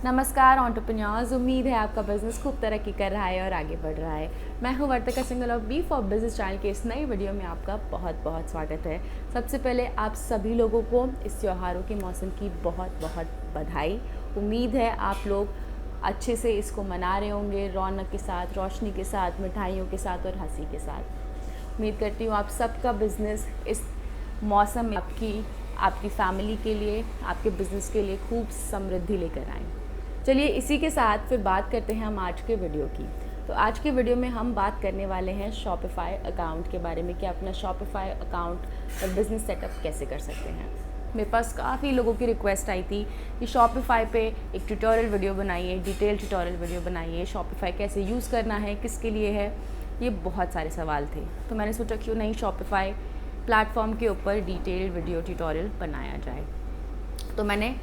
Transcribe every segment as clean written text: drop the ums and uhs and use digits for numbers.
नमस्कार एंटरप्रेन्योर्स, उम्मीद है आपका बिजनेस खूब तरक्की कर रहा है और आगे बढ़ रहा है। मैं हूं वर्तिका सिंघल और बी फॉर बिजनेस चैनल के इस नई वीडियो में आपका बहुत बहुत स्वागत है। सबसे पहले आप सभी लोगों को इस त्योहारों के मौसम की बहुत बहुत बधाई। उम्मीद है आप लोग अच्छे से इसको मना रहे होंगे, रौनक के साथ, रोशनी के साथ, मिठाइयों के साथ और हंसी के साथ। उम्मीद करती हूँ आप सबका बिज़नेस इस मौसम में आपकी फैमिली के लिए, आपके बिज़नेस के लिए खूब समृद्धि लेकर आएँ। चलिए इसी के साथ फिर बात करते हैं हम आज के वीडियो की। तो आज के वीडियो में हम बात करने वाले हैं शॉपिफाई अकाउंट के बारे में कि अपना शॉपिफाई अकाउंट और बिज़नेस सेटअप कैसे कर सकते हैं। मेरे पास काफ़ी लोगों की रिक्वेस्ट आई थी कि शॉपिफाई पे एक ट्यूटोरियल वीडियो बनाइए, डिटेल ट्यूटोरियल वीडियो बनाइए, शॉपिफाई कैसे यूज़ करना है, किसके लिए है, ये बहुत सारे सवाल थे। तो मैंने सोचा क्यों नहीं शॉपिफाई प्लेटफॉर्म के ऊपर डिटेल वीडियो ट्यूटोरियल बनाया जाए। तो मैंने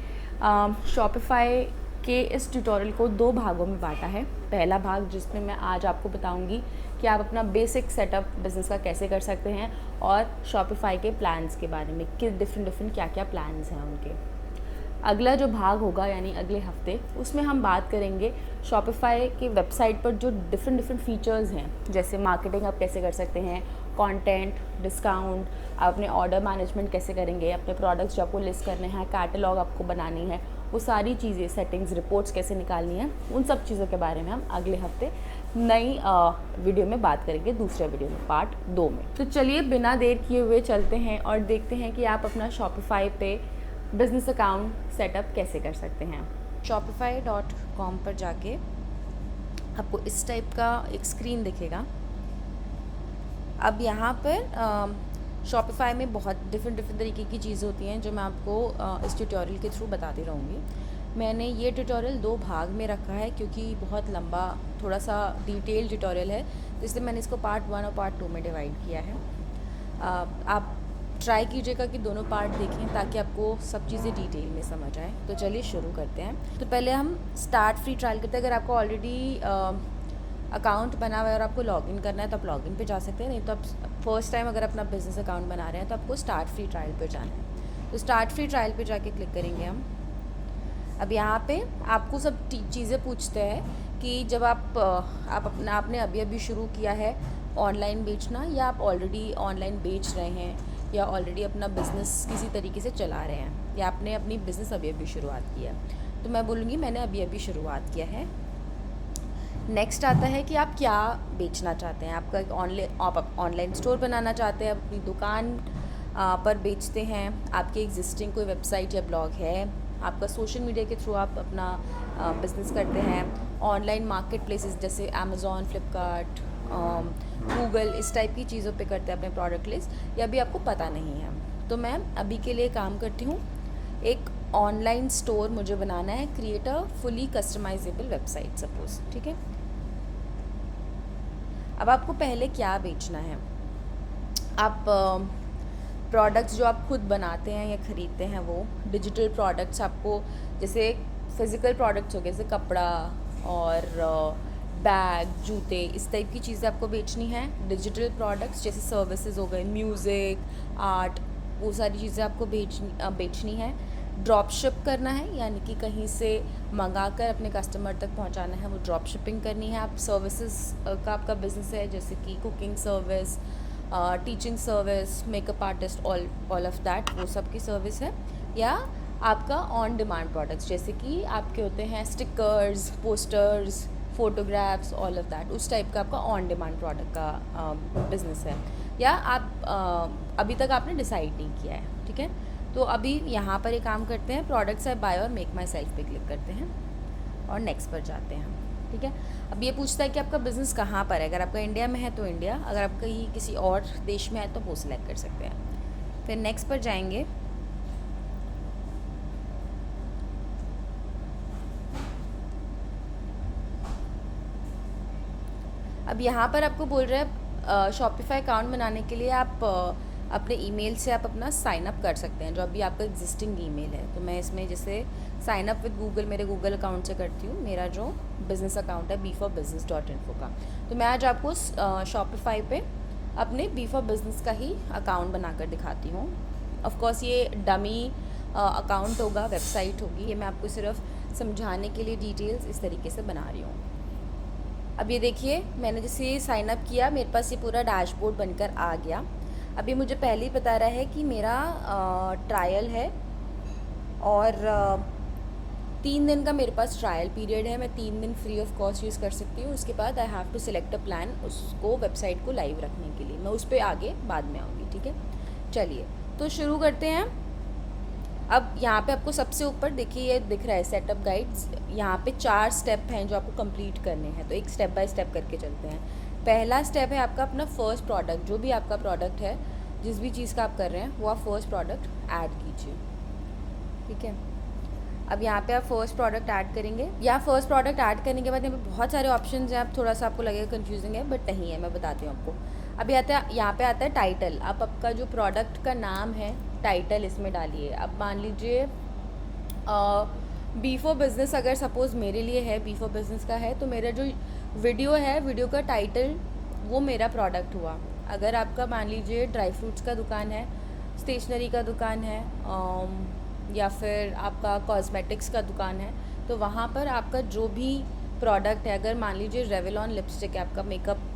शॉपिफाई के इस ट्यूटोरियल को 2 भागों में बांटा है। पहला भाग जिसमें मैं आज आपको बताऊंगी कि आप अपना बेसिक सेटअप बिज़नेस का कैसे कर सकते हैं और शॉपिफाई के प्लान्स के बारे में कि डिफरेंट क्या क्या प्लान्स हैं उनके। अगला जो भाग होगा यानी अगले हफ्ते, उसमें हम बात करेंगे शॉपिफाई की वेबसाइट पर जो डिफरेंट फीचर्स हैं, जैसे मार्केटिंग आप कैसे कर सकते हैं, कंटेंट, डिस्काउंट, आप अपने ऑर्डर मैनेजमेंट कैसे करेंगे, अपने प्रोडक्ट्स जो आपको लिस्ट करने हैं, कैटलॉग आपको बनानी है, वो सारी चीज़ें, सेटिंग्स, रिपोर्ट्स कैसे निकालनी है, उन सब चीज़ों के बारे में हम अगले हफ्ते नई वीडियो में बात करेंगे, दूसरे वीडियो में, पार्ट 2 में। तो चलिए बिना देर किए हुए चलते हैं और देखते हैं कि आप अपना शॉपिफाई पे बिज़नेस अकाउंट सेटअप कैसे कर सकते हैं। shopify.com पर जाके आपको इस टाइप का एक स्क्रीन दिखेगा। अब यहाँ पर शॉपिफाई में बहुत डिफरेंट तरीके की चीज़ें होती हैं जो मैं आपको इस ट्यूटोरियल के थ्रू बताती रहूँगी। मैंने ये ट्यूटोरियल 2 भाग में रखा है क्योंकि बहुत लंबा, थोड़ा सा डिटेल ट्यूटोरियल है, तो इसलिए मैंने इसको पार्ट 1 और पार्ट 2 में डिवाइड किया है। आप ट्राई कीजिएगा कि दोनों पार्ट देखें ताकि आपको सब चीज़ें डिटेल में समझ आए। तो चलिए शुरू करते हैं। तो पहले हम स्टार्ट फ्री ट्रायल करते हैं। अगर आपको ऑलरेडी अकाउंट बना हुआ है और आपको लॉगिन करना है तो आप लॉगिन पे जा सकते हैं, नहीं तो आप फर्स्ट टाइम अगर अपना बिज़नेस अकाउंट बना रहे हैं तो आपको स्टार्ट फ्री ट्रायल पे जाना है। तो स्टार्ट फ्री ट्रायल पे जाके क्लिक करेंगे हम। अब यहाँ पे आपको सब चीज़ें पूछते हैं कि जब आपने अभी शुरू किया है ऑनलाइन बेचना, या आप ऑलरेडी ऑनलाइन बेच रहे हैं, या ऑलरेडी अपना बिज़नेस किसी तरीके से चला रहे हैं, या आपने अपनी बिज़नेस अभी शुरुआत किया है। तो मैं बोलूँगी मैंने अभी शुरुआत किया है। नेक्स्ट आता है कि आप क्या बेचना चाहते हैं। आपका एक ऑनलाइन स्टोर बनाना चाहते हैं, अपनी दुकान पर बेचते हैं, आपके एग्जिस्टिंग कोई वेबसाइट या ब्लॉग है, आपका सोशल मीडिया के थ्रू आप अपना बिज़नेस करते हैं, ऑनलाइन मार्केट प्लेसेस जैसे अमेज़ॉन, फ्लिपकार्ट, गूगल, इस टाइप की चीज़ों पे करते हैं अपने प्रोडक्ट लिस्ट, या भी आपको पता नहीं है। तो मैं अभी के लिए काम करती हूँ, एक ऑनलाइन स्टोर मुझे बनाना है, create a fully customisable website suppose, ठीक है। अब आपको पहले क्या बेचना है। आप प्रोडक्ट्स जो आप खुद बनाते हैं या ख़रीदते हैं वो डिजिटल प्रोडक्ट्स, आपको जैसे फिज़िकल प्रोडक्ट्स हो गए जैसे कपड़ा और बैग, जूते, इस टाइप की चीज़ें आपको बेचनी है। डिजिटल प्रोडक्ट्स जैसे सर्विसेज हो गए, म्यूज़िक, आर्ट, वो सारी चीज़ें आपको बेचनी है। ड्रॉप शिप करना है, यानी कि कहीं से मंगाकर अपने कस्टमर तक पहुंचाना है, वो ड्रॉप शिपिंग करनी है। आप सर्विसेज का आपका बिज़नेस है जैसे कि cooking service, teaching service, makeup artist, all of that, वो सब की सर्विस है। या आपका ऑन डिमांड प्रोडक्ट्स जैसे कि आपके होते हैं stickers, posters, photographs, all of that, उस टाइप का आपका ऑन डिमांड प्रोडक्ट का बिज़नेस है। या आप अभी तक आपने डिसाइड नहीं किया है, ठीक है। तो अभी यहाँ पर एक काम करते हैं, प्रोडक्ट्स आई बाय और मेक माई सेल्फ पे क्लिक करते हैं और नेक्स्ट पर जाते हैं, ठीक है। अब ये पूछता है कि आपका बिज़नेस कहाँ पर है। अगर आपका इंडिया में है तो इंडिया, अगर आप कहीं किसी और देश में है तो वो सिलेक्ट कर सकते हैं। फिर नेक्स्ट पर जाएंगे। अब यहाँ पर आपको बोल रहे हैं शॉपिफाई अकाउंट बनाने के लिए आप अपने ईमेल से आप अपना साइन अप कर सकते हैं, जो अभी आपका एग्जिस्टिंग ईमेल है। तो मैं इसमें जैसे साइन अप विद गूगल मेरे गूगल अकाउंट से करती हूँ, मेरा जो बिज़नेस अकाउंट है b4business.info का। तो मैं आज आपको शॉपिफाई पे अपने b4business का ही अकाउंट बनाकर दिखाती हूँ। ऑफ कोर्स ये डमी अकाउंट होगा, वेबसाइट होगी, ये मैं आपको सिर्फ समझाने के लिए डिटेल्स इस तरीके से बना रही हूँ। अब ये देखिए, मैंने जैसे साइन अप किया, मेरे पास ये पूरा डैशबोर्ड बनकर आ गया। अभी मुझे पहले ही बता रहा है कि मेरा ट्रायल है और 3 दिन का मेरे पास ट्रायल पीरियड है। मैं 3 दिन फ्री ऑफ कॉस्ट यूज़ कर सकती हूँ। उसके बाद I have to select a plan, उसको वेबसाइट को लाइव रखने के लिए। मैं उस पर आगे बाद में आऊँगी, ठीक है। चलिए तो शुरू करते हैं। अब यहाँ पे आपको सबसे ऊपर देखिए ये दिख रहा है सेटअप गाइड्स। यहाँ पे 4 स्टेप हैं जो आपको कंप्लीट करने हैं, तो एक स्टेप बाय स्टेप करके चलते हैं। पहला स्टेप है आपका अपना फर्स्ट प्रोडक्ट, जो भी आपका प्रोडक्ट है, जिस भी चीज़ का आप कर रहे हैं वो आप फर्स्ट प्रोडक्ट ऐड कीजिए, ठीक है। अब यहाँ पे आप फर्स्ट प्रोडक्ट ऐड करेंगे। यहाँ फर्स्ट प्रोडक्ट ऐड करने के बाद यहाँ पे बहुत सारे ऑप्शंस हैं। आप थोड़ा सा आपको लगेगा कंफ्यूजिंग है, बट नहीं है, मैं बताती हूँ आपको। अभी यहाँ पे आता है टाइटल। आप आपका जो प्रोडक्ट का नाम है टाइटल इसमें डालिए। अब मान लीजिए बी फॉर बिज़नेस, अगर सपोज़ मेरे लिए है, बी फॉर बिज़नेस का है, तो मेरा जो वीडियो है, वीडियो का टाइटल वो मेरा प्रोडक्ट हुआ। अगर आपका मान लीजिए ड्राई फ्रूट्स का दुकान है, स्टेशनरी का दुकान है, या फिर आपका कॉस्मेटिक्स का दुकान है, तो वहाँ पर आपका जो भी प्रोडक्ट है, अगर मान लीजिए रेवलॉन लिपस्टिक है, आपका मेकअप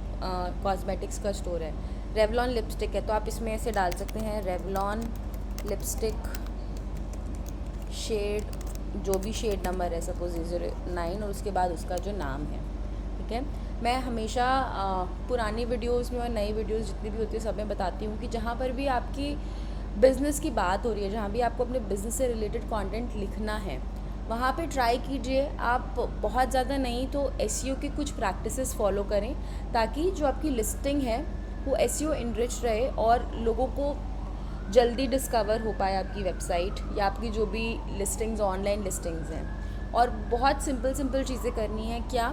कॉस्मेटिक्स का स्टोर है, रेवलॉन लिपस्टिक है, तो आप इसमें ऐसे डाल सकते हैं रेवलॉन लिपस्टिक शेड, जो भी शेड नंबर है, सपोज 09, और उसके बाद उसका जो नाम है, ठीक है। मैं हमेशा पुरानी वीडियोस में और नई वीडियोस जितनी भी होती है सब में बताती हूँ कि जहाँ पर भी आपकी बिज़नेस की बात हो रही है, जहाँ भी आपको अपने बिज़नेस से रिलेटेड कंटेंट लिखना है, वहाँ पे ट्राई कीजिए आप बहुत ज़्यादा नहीं तो एसईओ की कुछ प्रैक्टिसेस फॉलो करें, ताकि जो आपकी लिस्टिंग है वो एसईओ इनरिच रहे और लोगों को जल्दी डिस्कवर हो पाए आपकी वेबसाइट या आपकी जो भी लिस्टिंग्स, ऑनलाइन लिस्टिंग्स हैं। और बहुत सिंपल चीज़ें करनी है। क्या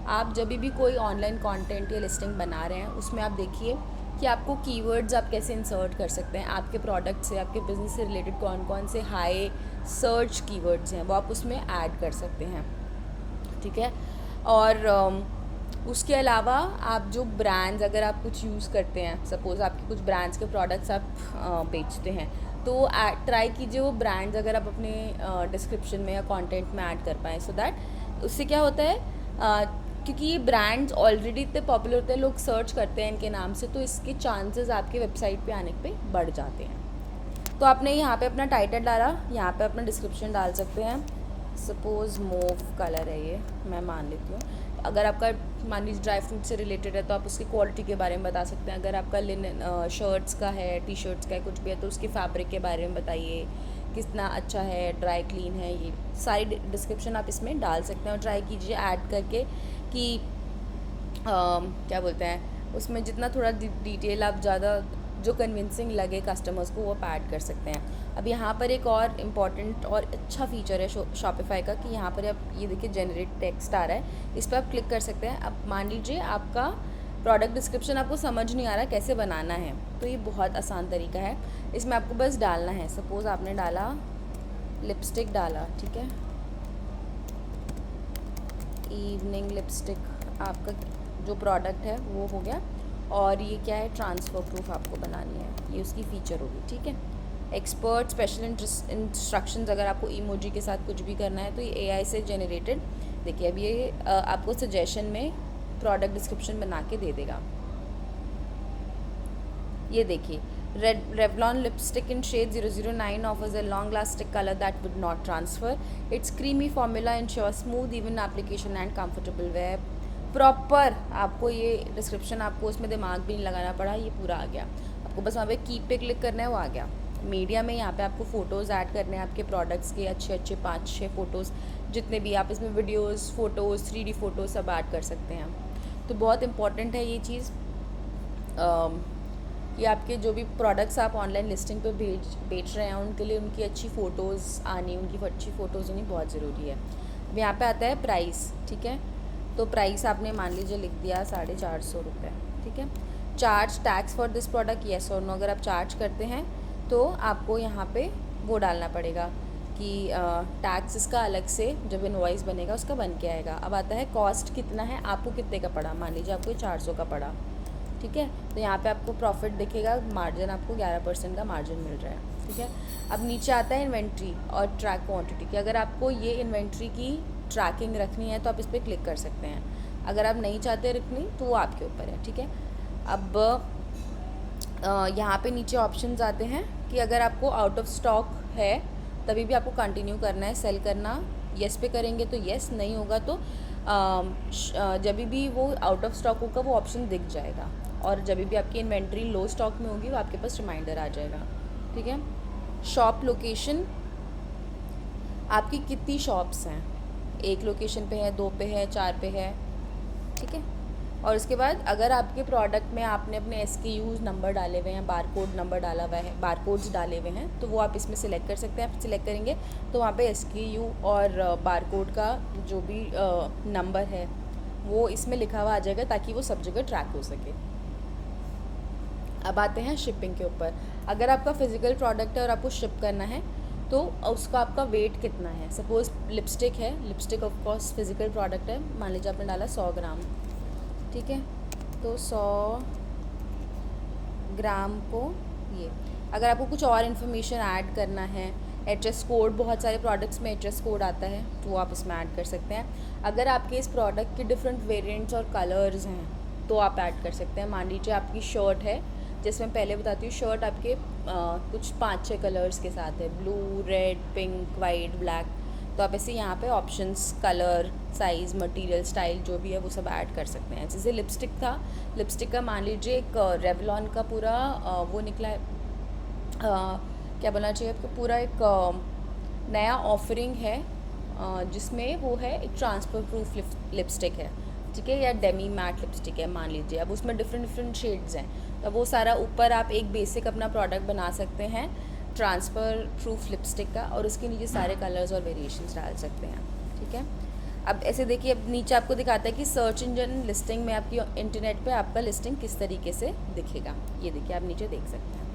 आप जब भी कोई ऑनलाइन कंटेंट या लिस्टिंग बना रहे हैं, उसमें आप देखिए कि आपको कीवर्ड्स आप कैसे इंसर्ट कर सकते हैं। आपके प्रोडक्ट से, आपके बिज़नेस से रिलेटेड कौन कौन से हाई सर्च कीवर्ड्स हैं वो आप उसमें ऐड कर सकते हैं, ठीक है। और उसके अलावा आप जो ब्रांड्स, अगर आप कुछ यूज़ करते हैं, सपोज़ आपके कुछ ब्रांड्स के प्रोडक्ट्स आप बेचते हैं, तो ट्राई कीजिए वो ब्रांड्स अगर आप अपने डिस्क्रिप्शन में या कंटेंट में ऐड कर पाएँ, सो दैट उससे क्या होता है, क्योंकि ये ब्रांड्स ऑलरेडी इतने पॉपुलर होते हैं, लोग सर्च करते हैं इनके नाम से, तो इसके चांसेस आपके वेबसाइट पे आने पे बढ़ जाते हैं। तो आपने यहाँ पे अपना टाइटल डाला, यहाँ पे अपना डिस्क्रिप्शन डाल सकते हैं। सपोज़ मूव कलर है ये, मैं मान लेती हूँ। अगर आपका मान लीजिए ड्राई फ्रूट से रिलेटेड है तो आप उसकी क्वालिटी के बारे में बता सकते हैं। अगर आपका लिनन शर्ट्स का है, टी शर्ट्स का है, कुछ भी है, तो उसके फैब्रिक के बारे में बताइए, कितना अच्छा है, ड्राई क्लीन है, ये सारी डिस्क्रिप्शन आप इसमें डाल सकते हैं। और ट्राई कीजिए ऐड करके कि क्या बोलते हैं, उसमें जितना थोड़ा डिटेल आप ज़्यादा जो कन्विंसिंग लगे कस्टमर्स को वो आप ऐड कर सकते हैं। अब यहाँ पर एक और इम्पॉर्टेंट और अच्छा फीचर है शॉपिफाई का, कि यहाँ पर आप ये देखिए जनरेट टेक्स्ट आ रहा है, इस पर आप क्लिक कर सकते हैं। अब मान लीजिए आपका प्रोडक्ट डिस्क्रिप्शन आपको समझ नहीं आ रहा कैसे बनाना है, तो ये बहुत आसान तरीका है। इसमें आपको बस डालना है, सपोज़ आपने डाला लिपस्टिक डाला, ठीक है, इवनिंग लिपस्टिक, आपका जो प्रोडक्ट है वो हो गया। और ये क्या है, ट्रांसफ़र प्रूफ आपको बनानी है, ये उसकी फ़ीचर होगी, ठीक है। एक्सपर्ट स्पेशल इंस्ट्रक्शंस, अगर आपको इमोजी के साथ कुछ भी करना है तो ये एआई से जनरेटेड, देखिए अब ये आपको सजेशन में प्रोडक्ट डिस्क्रिप्शन बना के दे देगा। ये देखिए, Revlon lipstick in shade 009 offers a long-lasting color that would not transfer. Its creamy formula ensures smooth, even application and comfortable wear. Proper आपको ये डिस्क्रिप्शन, आपको उसमें दिमाग भी नहीं लगाना पड़ा, ये पूरा आ गया। आपको बस वहाँ पे कीप पे क्लिक करना है, वो आ गया। मीडिया में यहाँ पे आपको फ़ोटोज़ ऐड करने हैं आपके प्रोडक्ट्स के, अच्छे 5-6 फ़ोटोज़, जितने भी आप इसमें वीडियोज़, फ़ोटोज़, 3D फ़ोटोज़ सब ऐड कर सकते हैं। तो बहुत इंपॉर्टेंट है ये चीज़। ये आपके जो भी प्रोडक्ट्स आप ऑनलाइन लिस्टिंग पे बेच रहे हैं उनके लिए उनकी अच्छी फ़ोटोज़ आनी, उनकी अच्छी फ़ोटोज़ होनी बहुत ज़रूरी है। अब यहाँ पे आता है प्राइस, ठीक है। तो प्राइस आपने मान लीजिए लिख दिया 450 रुपये, ठीक है। Charge tax for this product yes और नो, अगर आप चार्ज करते हैं तो आपको यहाँ पे वो डालना पड़ेगा कि टैक्स इसका अलग से जब इनवॉइस बनेगा उसका बन के आएगा। अब आता है कॉस्ट कितना है, आपको कितने का पड़ा, मान लीजिए आपको 400 का पड़ा, ठीक है। तो यहाँ पे आपको प्रॉफिट दिखेगा, मार्जिन आपको 11% का मार्जिन मिल रहा है, ठीक है। अब नीचे आता है इन्वेंट्री और ट्रैक क्वांटिटी की। अगर आपको ये इन्वेंट्री की ट्रैकिंग रखनी है तो आप इस पर क्लिक कर सकते हैं। अगर आप नहीं चाहते रखनी तो वो आपके ऊपर है, ठीक है। अब यहाँ पे नीचे ऑप्शंस आते हैं कि अगर आपको आउट ऑफ स्टॉक है तभी भी आपको कंटिन्यू करना है सेल करना, येस पे करेंगे तो येस, नहीं होगा तो जब भी वो आउट ऑफ स्टॉक होगा वो ऑप्शन दिख जाएगा, और जब भी आपकी इन्वेंट्री लो स्टॉक में होगी वो आपके पास रिमाइंडर आ जाएगा, ठीक है। शॉप लोकेशन, आपकी कितनी शॉप्स हैं, 1 लोकेशन पे है, 2 पे है, 4 पे है, ठीक है। और उसके बाद अगर आपके प्रोडक्ट में आपने अपने SKUs नंबर डाले हुए हैं, बारकोड नंबर डाला हुआ है, बारकोड्स डाले हुए हैं, तो वो आप इसमें सिलेक्ट कर सकते हैं। आप सिलेक्ट करेंगे तो वहाँ पे SKU और बारकोड का जो भी नंबर है वो इसमें लिखा हुआ आ जाएगा ताकि वो सब जगह ट्रैक हो सके। अब आते हैं शिपिंग के ऊपर। अगर आपका फिज़िकल प्रोडक्ट है और आपको शिप करना है तो उसका आपका वेट कितना है। सपोज़ लिपस्टिक है, lipstick of course physical product है, मान लीजिए आपने डाला 100 ग्राम, ठीक है। तो 100 ग्राम को ये, अगर आपको कुछ और इन्फॉर्मेशन ऐड करना है, एड्रेस कोड, बहुत सारे प्रोडक्ट्स में एड्रेस कोड आता है तो वो आप इसमें ऐड कर सकते हैं। अगर आपके इस प्रोडक्ट के डिफरेंट वेरिएंट्स और कलर्स हैं तो आप ऐड कर सकते हैं। मान लीजिए आपकी शर्ट है, जिसमें पहले बताती हूँ, शर्ट आपके कुछ 5-6 कलर्स के साथ है, blue, red, pink, white, black, तो आप ऐसे यहाँ पे options, colour, size, material, style जो भी है वो सब ऐड कर सकते हैं। जैसे लिपस्टिक था, लिपस्टिक का मान लीजिए एक रेवलॉन का पूरा वो निकला है, क्या बोलना चाहिए आपको, पूरा एक नया ऑफरिंग है जिसमें वो है एक ट्रांसफ़र प्रूफ लिपस्टिक है, ठीक है, या डेमी मैट लिपस्टिक है मान लीजिए। अब उसमें डिफरेंट शेड्स हैं, तो वो सारा ऊपर आप एक बेसिक अपना प्रोडक्ट बना सकते हैं ट्रांसफ़र प्रूफ लिपस्टिक का, और उसके नीचे सारे कलर्स और वेरिएशंस डाल सकते हैं, ठीक है। अब ऐसे देखिए, अब नीचे आपको दिखाता है कि सर्च इंजन लिस्टिंग में आपकी इंटरनेट पे आपका लिस्टिंग किस तरीके से दिखेगा। ये देखिए, आप नीचे देख सकते हैं,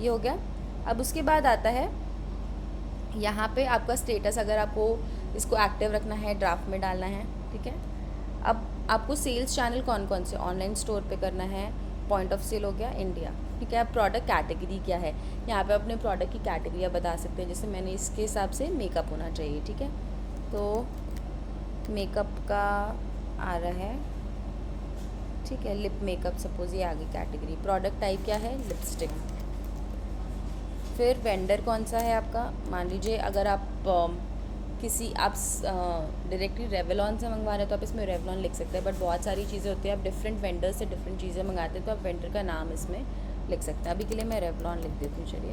ये हो गया। अब उसके बाद आता है यहाँ पे आपका स्टेटस, अगर आपको इसको एक्टिव रखना है, ड्राफ्ट में डालना है, ठीक है। अब आपको सेल्स चैनल कौन कौन से, ऑनलाइन स्टोर पे करना है, पॉइंट ऑफ सेल हो गया, इंडिया, ठीक है। अब प्रोडक्ट कैटेगरी क्या है, यहाँ पे अपने प्रोडक्ट की कैटेगरी आप बता सकते हैं। जैसे मैंने इसके हिसाब से मेकअप होना चाहिए, ठीक है, तो मेकअप का आ रहा है, ठीक है, लिप मेकअप सपोज ये आगे कैटेगरी। प्रोडक्ट टाइप क्या है, लिपस्टिक। फिर वेंडर कौन सा है आपका, मान लीजिए अगर आप किसी आप डायरेक्टली रेवलॉन से मंगवा रहे हैं तो आप इसमें रेवलॉन लिख सकते हैं, बट बहुत सारी चीज़ें होती हैं, आप डिफरेंट वेंडर से डिफरेंट चीज़ें मंगाते हैं तो आप वेंडर का नाम इसमें लिख सकते हैं। अभी के लिए मैं रेवलॉन लिख देती हूँ, चलिए,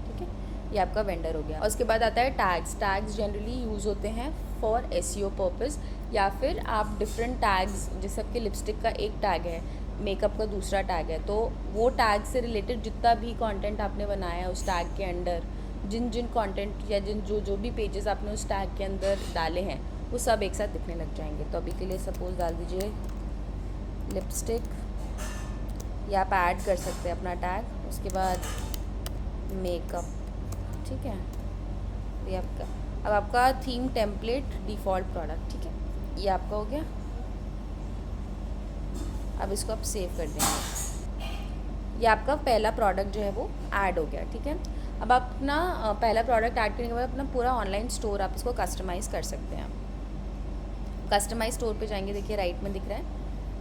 ठीक है, ये आपका वेंडर हो गया। और उसके बाद आता है टैग्स। टैग्स जनरली यूज़ होते हैं फॉर SEO पर्पज़, या फिर आप डिफरेंट टैग्स, जैसे आपके लिपस्टिक का एक टैग है, मेकअप का दूसरा टैग है, तो वो टैग से रिलेटेड जितना भी कंटेंट आपने बनाया है उस टैग के अंडर, जिन कंटेंट या जो भी पेजेस आपने उस टैग के अंदर डाले हैं वो सब एक साथ दिखने लग जाएंगे। तो अभी के लिए सपोज डाल दीजिए लिपस्टिक, या आप ऐड कर सकते हैं अपना टैग। उसके बाद मेकअप, ठीक है, ये आपका। अब आपका थीम टेम्पलेट डिफ़ॉल्ट प्रोडक्ट, ठीक है, ये आपका हो गया। अब इसको आप सेव कर देंगे, ये आपका पहला प्रोडक्ट जो है वो ऐड हो गया, ठीक है। अब आप अपना पहला प्रोडक्ट ऐड करने के बाद अपना पूरा ऑनलाइन स्टोर आप इसको कस्टमाइज़ कर सकते हैं। कस्टमाइज स्टोर पे जाएंगे, देखिए राइट में दिख रहा है,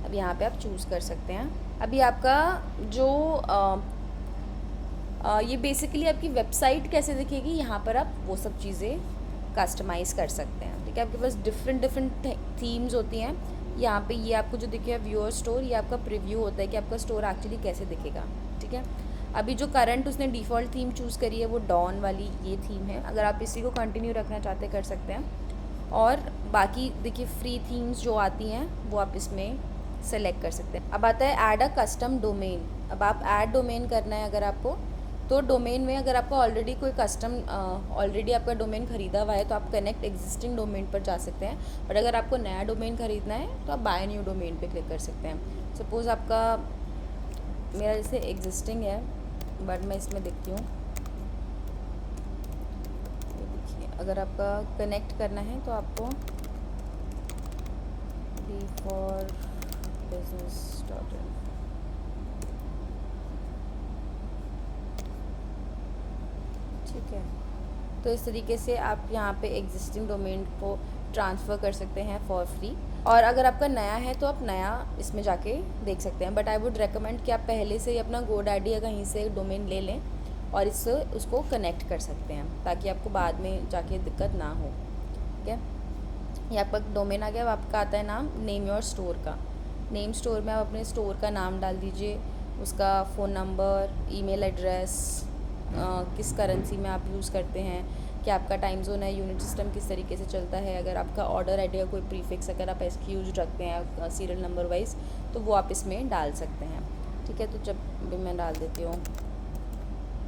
अब यहाँ पे आप चूज़ कर सकते हैं। अभी आपका जो ये बेसिकली आपकी वेबसाइट कैसे दिखेगी, यहाँ पर आप वो सब चीज़ें कस्टमाइज़ कर सकते हैं, ठीक है। आपके पास डिफरेंट थीम्स होती हैं। यहाँ पे ये आपको जो दिखेगा व्यूअर स्टोर, ये आपका प्रीव्यू होता है कि आपका स्टोर एक्चुअली कैसे दिखेगा, ठीक है। अभी जो करंट उसने डिफ़ॉल्ट थीम चूज़ करी है वो डॉन वाली ये थीम है, अगर आप इसी को कंटिन्यू रखना चाहते कर सकते हैं। और बाकी देखिए फ्री थीम्स जो आती हैं वो आप इसमें सेलेक्ट कर सकते हैं। अब आता है ऐड अ कस्टम डोमेन। अब आप ऐड डोमेन करना है अगर आपको, तो डोमेन में अगर आपका ऑलरेडी कोई कस्टम ऑलरेडी आपका डोमेन ख़रीदा हुआ है तो आप कनेक्ट एग्जिस्टिंग डोमेन पर जा सकते हैं। बट अगर आपको नया डोमेन ख़रीदना है तो आप बाय न्यू डोमेन पे क्लिक कर सकते हैं। सपोज़ आपका, मेरा जैसे एग्जिस्टिंग है बट मैं इसमें देखती हूँ, देखिए अगर आपका कनेक्ट करना है तो आपको B4business.in, ठीक है। तो इस तरीके से आप यहाँ पे एग्जिस्टिंग डोमेन को ट्रांसफ़र कर सकते हैं फॉर फ्री। और अगर आपका नया है तो आप नया इसमें जाके देख सकते हैं, बट आई वुड रेकमेंड कि आप पहले से ही अपना GoDaddy या कहीं से डोमेन ले लें और इससे उसको कनेक्ट कर सकते हैं, ताकि आपको बाद में जाके दिक्कत ना हो। ठीक है, ये आपका डोमेन आ गया। अब आपका आता है नाम नेम योर स्टोर का। नेम स्टोर में आप अपने स्टोर का नाम डाल दीजिए, उसका फ़ोन नंबर, ईमेल एड्रेस, किस करेंसी में आप यूज़ करते हैं, कि आपका टाइम जोन है, यूनिट सिस्टम किस तरीके से चलता है, अगर आपका ऑर्डर आईडी का कोई प्रीफिक्स अगर आप SKUs रखते हैं सीरियल नंबर वाइज तो वो आप इसमें डाल सकते हैं। ठीक है, तो जब भी मैं डाल देती हूँ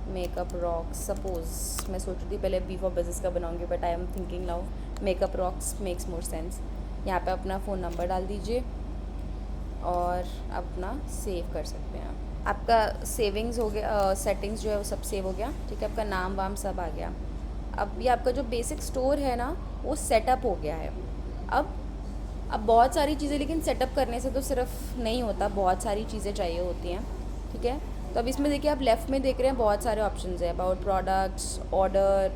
मेकअप रॉक्स, सपोज़ मैं सोच रही थी पहले B for बिज़नेस का बनाऊँगी, but I am thinking now makeup rocks makes more sense. यहाँ पे अपना फ़ोन नंबर डाल दीजिए और अपना सेव कर सकते हैं। आपका सेविंग्स हो गया, सेटिंग्स जो है वो सब सेव हो गया। ठीक है, आपका नाम वाम सब आ गया। अब ये आपका जो बेसिक स्टोर है ना वो सेटअप हो गया है। अब बहुत सारी चीज़ें, लेकिन सेटअप करने से तो सिर्फ नहीं होता, बहुत सारी चीज़ें चाहिए होती हैं। ठीक है, तो अब इसमें देखिए आप लेफ़्ट में देख रहे हैं बहुत सारे ऑप्शंस हैं, about products, order,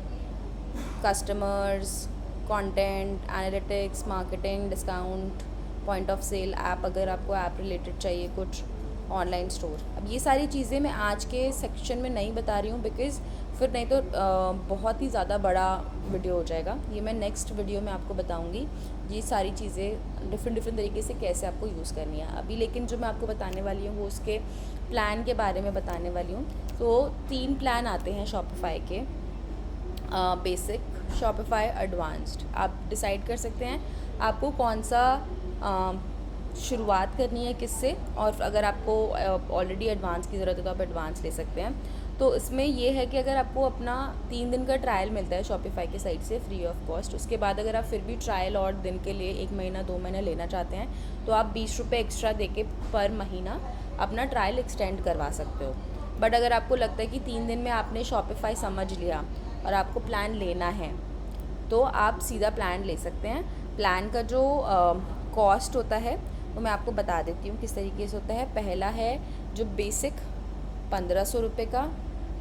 customers, content, analytics, marketing, discount, point of sale, app अगर आपको ऐप रिलेटेड चाहिए कुछ, ऑनलाइन स्टोर। अब ये सारी चीज़ें मैं आज के सेक्शन में नहीं बता रही हूँ बिकॉज़ फिर नहीं तो बहुत ही ज़्यादा बड़ा वीडियो हो जाएगा। ये मैं नेक्स्ट वीडियो में आपको बताऊँगी ये सारी चीज़ें डिफरेंट तरीके से कैसे आपको यूज़ करनी है। अभी लेकिन जो मैं आपको बताने वाली हूँ वो उसके प्लान के बारे में बताने वाली हूँ। तो 3 प्लान आते हैं शॉपिफाई के, बेसिक, शॉपिफाई, एडवांस्ड। आप डिसाइड कर सकते हैं आपको कौन सा शुरुआत करनी है किससे, और अगर आपको ऑलरेडी एडवांस की ज़रूरत है तो आप एडवांस ले सकते हैं। तो इसमें ये है कि अगर आपको अपना 3 दिन का ट्रायल मिलता है शॉपिफाई की साइट से फ्री ऑफ कॉस्ट, उसके बाद अगर आप फिर भी ट्रायल और दिन के लिए 1 महीना 2 महीना लेना चाहते हैं तो आप 20 रुपये एक्स्ट्रा देके पर महीना अपना ट्रायल एक्सटेंड करवा सकते हो। बट अगर आपको लगता है कि 3 दिन में आपने शॉपिफाई समझ लिया और आपको प्लान लेना है तो आप सीधा प्लान ले सकते हैं। प्लान का जो कॉस्ट होता है वो मैं आपको बता देती हूँ किस तरीके से होता है। पहला है जो बेसिक 1500 रुपये का,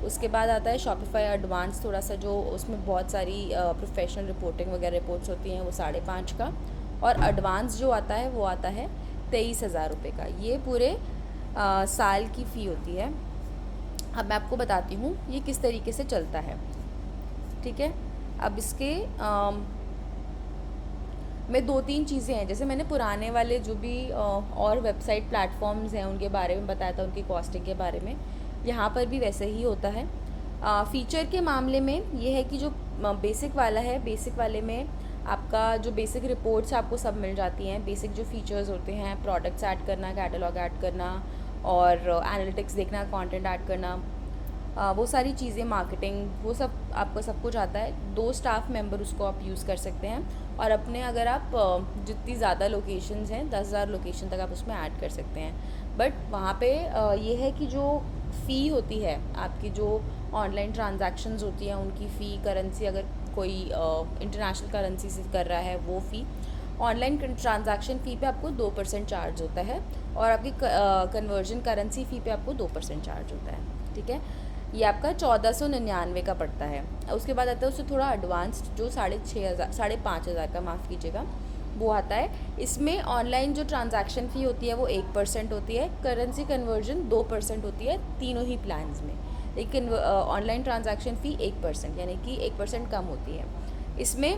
उसके बाद आता है शॉपिफाई एडवांस, थोड़ा सा जो उसमें बहुत सारी प्रोफेशनल रिपोर्टिंग वगैरह रिपोर्ट्स होती हैं, वो 550 का, और एडवांस जो आता है वो आता है 23,000 रुपये का। ये पूरे साल की फ़ी होती है। अब मैं आपको बताती हूँ ये किस तरीके से चलता है। ठीक है, अब इसके में 2-3 चीज़ें हैं, जैसे मैंने पुराने वाले जो भी और वेबसाइट प्लेटफॉर्म्स हैं उनके बारे में बताया था, उनकी कॉस्टिंग के बारे में, यहाँ पर भी वैसे ही होता है। फ़ीचर के मामले में ये है कि जो बेसिक वाला है, बेसिक वाले में आपका जो बेसिक रिपोर्ट्स आपको सब मिल जाती हैं। बेसिक जो फ़ीचर्स होते हैं, प्रोडक्ट्स ऐड करना, कैटलॉग ऐड करना और एनालिटिक्स देखना, कंटेंट ऐड करना, वो सारी चीज़ें, मार्केटिंग, वो सब आपको सब कुछ आता है। 2 स्टाफ मेंबर उसको आप यूज़ कर सकते हैं और अपने अगर आप जितनी ज़्यादा लोकेशंस हैं 10,000 लोकेशन तक आप उसमें ऐड कर सकते हैं। बट वहाँ पे ये है कि जो फ़ी होती है आपकी, जो ऑनलाइन ट्रांजैक्शंस होती हैं उनकी फ़ी, करेंसी अगर कोई इंटरनेशनल करेंसी से कर रहा है वो फ़ी, ऑनलाइन ट्रांजैक्शन फ़ी पे आपको 2% चार्ज होता है और आपकी कन्वर्जन करेंसी फ़ी पे आपको 2% चार्ज होता है। ठीक है, ये आपका 1499 का पड़ता है। उसके बाद आता है उससे थोड़ा एडवांस्ड जो 5,500 का, माफ़ कीजिएगा, वो आता है। इसमें ऑनलाइन जो ट्रांजैक्शन फ़ी होती है वो 1% होती है, करेंसी कन्वर्जन 2% होती है तीनों ही प्लान्स में, लेकिन ऑनलाइन ट्रांजैक्शन फ़ी 1% यानी कि 1% कम होती है। इसमें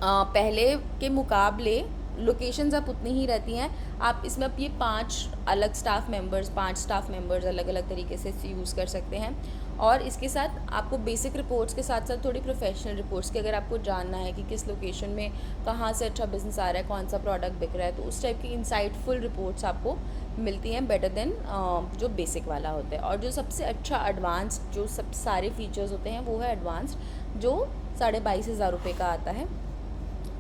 पहले के मुकाबले लोकेशंस अब उतनी ही रहती हैं। आप इसमें अब ये 5 अलग स्टाफ मेंबर्स अलग अलग तरीके से यूज़ कर सकते हैं। और इसके साथ आपको बेसिक रिपोर्ट्स के साथ साथ थोड़ी प्रोफेशनल रिपोर्ट्स की, अगर आपको जानना है कि किस लोकेशन में कहाँ से अच्छा बिज़नेस आ रहा है, कौन सा प्रोडक्ट बिक रहा है, तो उस टाइप की इंसाइटफुल रिपोर्ट्स आपको मिलती हैं बेटर देन जो बेसिक वाला होता है। और जो सबसे अच्छा एडवांस्ड जो सब सारे फीचर्स होते हैं वो है एडवांस्ड, जो 22,500 रुपये का आता है।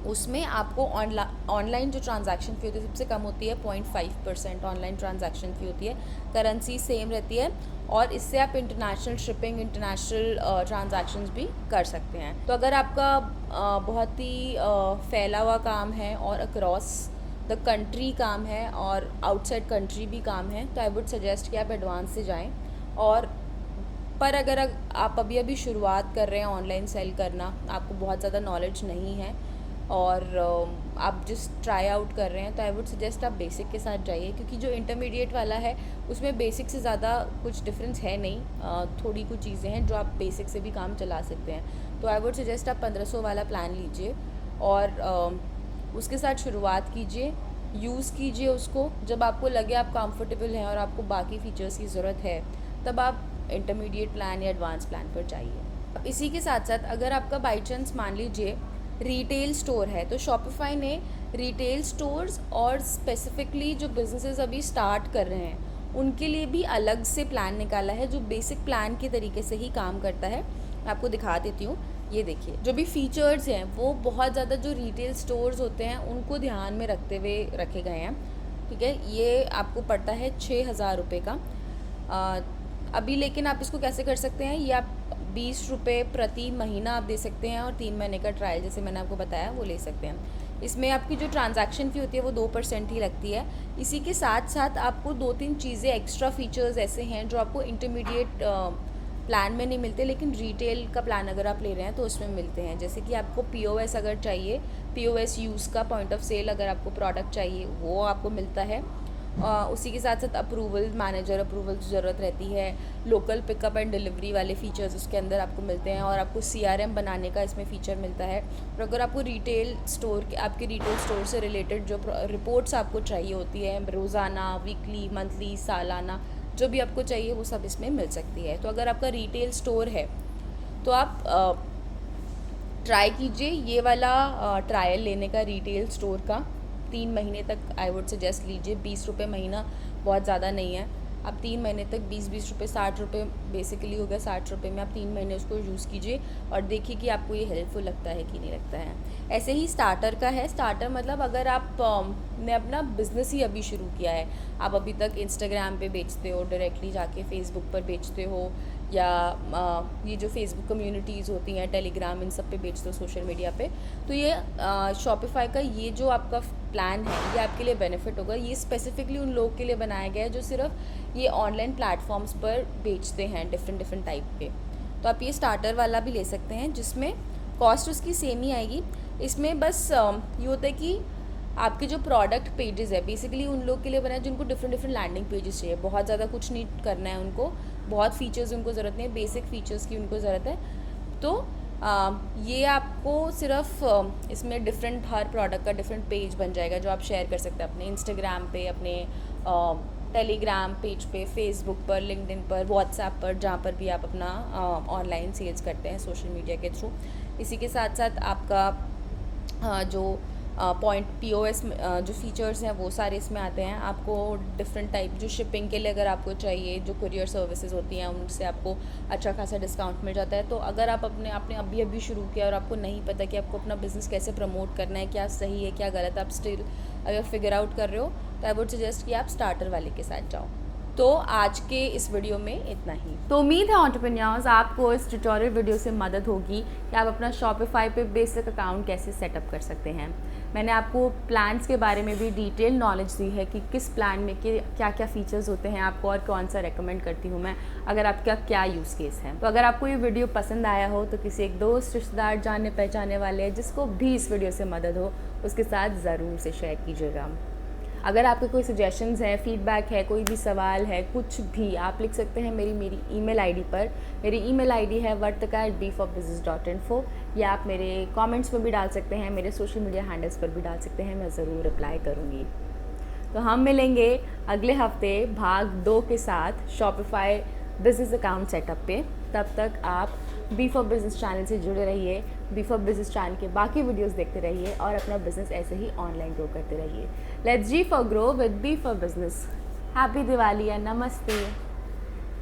उसमें आपको ऑनलाइन जो ट्रांजैक्शन फ़ी होती है सबसे कम होती है, 0.5% ऑनलाइन ट्रांजैक्शन फ़ी होती है, करेंसी सेम रहती है, और इससे आप इंटरनेशनल शिपिंग, इंटरनेशनल ट्रांजैक्शंस भी कर सकते हैं। तो अगर आपका बहुत ही फैला हुआ काम है और अक्रॉस द कंट्री काम है और आउटसाइड कंट्री भी काम है, तो आई वुड सजेस्ट कि आप एडवांस से जाएँ और पर अगर आप अभी अभी शुरुआत कर रहे हैं ऑनलाइन सेल करना, आपको बहुत ज़्यादा नॉलेज नहीं है और आप जस्ट ट्राई आउट कर रहे हैं, तो आई वुड सजेस्ट आप बेसिक के साथ जाइए, क्योंकि जो इंटरमीडिएट वाला है उसमें बेसिक से ज़्यादा कुछ डिफरेंस है नहीं। थोड़ी कुछ चीज़ें हैं जो आप बेसिक से भी काम चला सकते हैं। तो आई वुड सजेस्ट आप 1500 वाला प्लान लीजिए और उसके साथ शुरुआत कीजिए, यूज़ कीजिए उसको। जब आपको लगे आप कंफर्टेबल हैं और आपको बाकी फ़ीचर्स की ज़रूरत है, तब आप इंटरमीडिएट प्लान या एडवांस प्लान पर जाइए। इसी के साथ साथ अगर आपका बाई चांस मान लीजिए रिटेल स्टोर है, तो शॉपिफाई ने रिटेल स्टोर्स और स्पेसिफिकली जो बिजनेसेस अभी स्टार्ट कर रहे हैं उनके लिए भी अलग से प्लान निकाला है, जो बेसिक प्लान के तरीके से ही काम करता है। मैं आपको दिखा देती हूँ। ये देखिए, जो भी फीचर्स हैं वो बहुत ज़्यादा जो रिटेल स्टोर्स होते हैं उनको ध्यान में रखते हुए रखे गए हैं। ठीक है, ये आपको पड़ता है 6,000 रुपये का अभी। लेकिन आप इसको कैसे कर सकते हैं, ये आप 20 रुपये प्रति महीना आप दे सकते हैं और 3 महीने का ट्रायल जैसे मैंने आपको बताया वो ले सकते हैं। इसमें आपकी जो ट्रांजैक्शन फ़ी होती है वो 2% ही लगती है। इसी के साथ साथ आपको 2-3 चीज़ें एक्स्ट्रा फीचर्स ऐसे हैं जो आपको इंटरमीडिएट प्लान में नहीं मिलते, लेकिन रिटेल का प्लान अगर आप ले रहे हैं तो उसमें मिलते हैं। जैसे कि आपको POS अगर चाहिए, POS यूज़ का पॉइंट ऑफ सेल अगर आपको प्रोडक्ट चाहिए वो आपको मिलता है। उसी के साथ साथ अप्रूवल, मैनेजर अप्रूवल की ज़रूरत रहती है, लोकल पिकअप एंड डिलीवरी वाले फ़ीचर्स उसके अंदर आपको मिलते हैं और आपको CRM बनाने का इसमें फ़ीचर मिलता है। और अगर आपको रिटेल स्टोर के आपके रिटेल स्टोर से रिलेटेड जो रिपोर्ट्स आपको चाहिए होती है, रोज़ाना, वीकली, मंथली, सालाना, जो भी आपको चाहिए वो सब इसमें मिल सकती है। तो अगर आपका रिटेल स्टोर है तो आप ट्राई कीजिए ये वाला ट्रायल लेने का रिटेल स्टोर का। 3 महीने तक आई वुड सजेस्ट लीजिए। 20 रुपये महीना बहुत ज़्यादा नहीं है। आप 3 महीने तक 20-20 रुपये, 60 रुपये बेसिकली हो गया। 60 रुपये में आप 3 महीने उसको यूज़ कीजिए और देखिए कि आपको ये हेल्पफुल लगता है कि नहीं लगता है। ऐसे ही स्टार्टर का है। स्टार्टर मतलब अगर आप ने अपना बिज़नेस ही अभी शुरू किया है, आप अभी तक इंस्टाग्राम पे बेचते हो, डायरेक्टली जाके फेसबुक पर बेचते हो, या ये जो फेसबुक कम्युनिटीज़ होती हैं, टेलीग्राम, इन सब पे बेचते हो सोशल मीडिया पे, तो ये शॉपिफाई का ये जो आपका प्लान है ये आपके लिए बेनिफिट होगा। ये स्पेसिफिकली उन लोगों के लिए बनाया गया है जो सिर्फ ये ऑनलाइन प्लेटफॉर्म्स पर बेचते हैं डिफरेंट टाइप के। तो आप ये स्टार्टर वाला भी ले सकते हैं, जिसमें कॉस्ट उसकी सेम ही आएगी। इसमें बस ये होता है कि आपके जो प्रोडक्ट पेजेस है बेसिकली उन लोग के लिए बनाए जिनको डिफरेंट लैंडिंग पेजेस चाहिए। बहुत ज़्यादा कुछ नहीं करना है उनको, बहुत फीचर्स उनको ज़रूरत नहीं है, बेसिक फीचर्स की उनको ज़रूरत है। तो ये आपको सिर्फ इसमें डिफरेंट हर प्रोडक्ट का डिफरेंट पेज बन जाएगा जो आप शेयर कर सकते हैं अपने इंस्टाग्राम पे, अपने टेलीग्राम पेज पे, फेसबुक पर, लिंक्डइन पर, व्हाट्सएप पर, जहाँ पर भी आप अपना ऑनलाइन सेल्स करते हैं सोशल मीडिया के थ्रू। इसी के साथ साथ आपका जो पॉइंट POS जो फीचर्स हैं वो सारे इसमें आते हैं। आपको डिफरेंट टाइप जो शिपिंग के लिए अगर आपको चाहिए, जो कुरियर सर्विसेज होती हैं उनसे आपको अच्छा खासा डिस्काउंट मिल जाता है। तो अगर आप आपने अभी शुरू किया और आपको नहीं पता कि आपको अपना बिज़नेस कैसे प्रमोट करना है, क्या सही है क्या गलत, आप स्टिल अगर फिगर आउट कर रहे हो, तो आई वुड सजेस्ट कि आप स्टार्टर वाले के साथ जाओ। तो आज के इस वीडियो में इतना ही। तो उम्मीद है एंटरप्रेन्योर्स आपको इस ट्यूटोरियल वीडियो से मदद होगी कि आप अपना शॉपिफाई पे बेसिक अकाउंट कैसे सेटअप कर सकते हैं। मैंने आपको प्लान्स के बारे में भी डिटेल नॉलेज दी है कि किस प्लान में क्या क्या फीचर्स होते हैं आपको और कौन सा रेकमेंड करती हूँ मैं, अगर आपका क्या यूज़ केस है। तो अगर आपको ये वीडियो पसंद आया हो तो किसी एक दोस्त, रिश्तेदार, जानने पहचाने वाले जिसको भी इस वीडियो से मदद हो उसके साथ ज़रूर से शेयर कीजिएगा। अगर आपके कोई सजेशंस हैं, फीडबैक है, कोई भी सवाल है, कुछ भी आप लिख सकते हैं मेरी ईमेल आईडी पर। मेरी ईमेल आईडी है vartika@bforbusiness.info, या आप मेरे कमेंट्स में भी डाल सकते हैं, मेरे सोशल मीडिया हैंडल्स पर भी डाल सकते हैं, मैं ज़रूर रिप्लाई करूँगी। तो हम मिलेंगे अगले हफ्ते भाग 2 के साथ शॉपिफाई बिजनेस अकाउंट सेटअप पे। तब तक आप बी फॉर बिज़नेस चैनल से जुड़े रहिए, बी फॉर बिज़नेस चैनल के बाकी वीडियोस देखते रहिए और अपना बिज़नेस ऐसे ही ऑनलाइन ग्रो करते रहिए। Let's G for grow with B for business. Happy Diwali या नमस्ते।